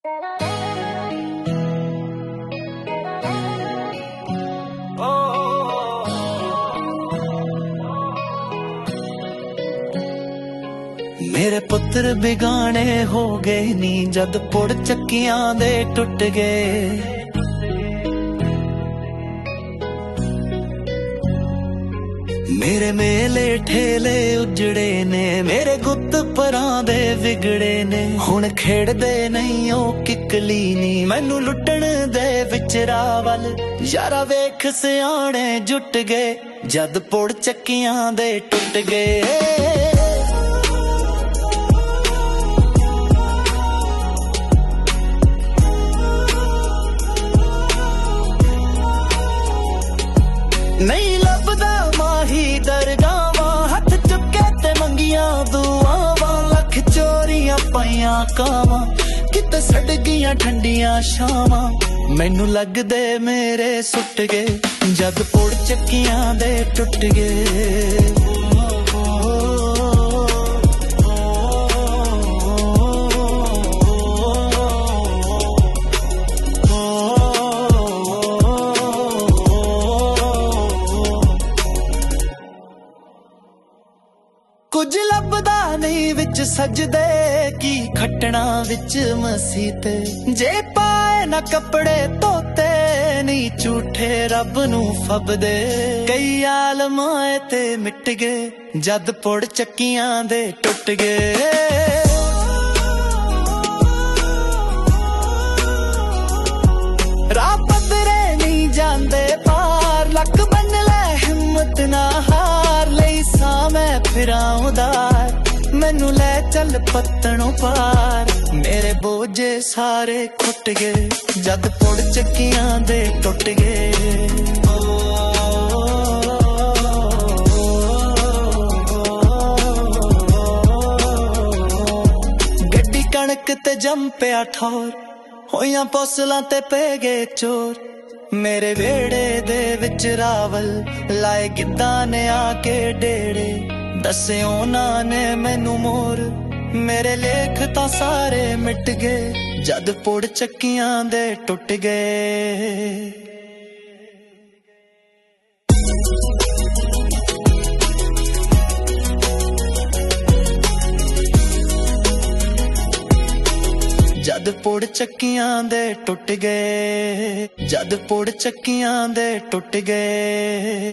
मेरे पुत्र बिगाने हो गए नी जद पुड़ चक्कियां दे टुट गए। मेरे मेले ठेले उजड़े ने, मेरे गुत्त परां दे विगड़े ने। हुण खेड़दे नहीं ओ किकली नी, मैनू लुटण दे विच रावल। यारा वेख सियाणे जुट गए जद पुड़ चक्कियां दे टुट गए। नहीं लभदा माही दरगावां, हथ चुके ते मंगियां दुआवां। लख चोरियां पाइयां कावां, किते सड़ गईयां ठंडियां छावां। मैनू लगदे मेरे सुट गए जद पुड़ चक्कियां दे टुट गए। कुछ लभदा नहीं विच सजदे, की खटना विच मसीते। जे पाए ना कपड़े धोते, नहीं झूठे रब नू फबदे। कई आलम आए ते मिट गए जद पुड़ चक्कियां दे टुट गए। राह पदरे नहीं जांदे पार, लक बन ले हिम्मत ना हार। लई सा मैं फिरां उदार, मैनू ले चल पत्तनों पार। मेरे बोझे सारे खुट गए जद पुड़ चक्कियां दे टुट गए। गड्डी कणक ते जम पिया ठौर, होइयां पोसलां ते पे गए चोर। मेरे वेड़े दे विच रावल, लाए गिद्दां ने आके डेड़े। दसे उन्हां ने मैनू मोर, मेरे लेख तां सारे मिट गए जद पुड़ चक्कियां दे टुट गए। जद पुड़ चक्कियां दे टुट गए, जद पुड़ चक्कियां दे टुट गए।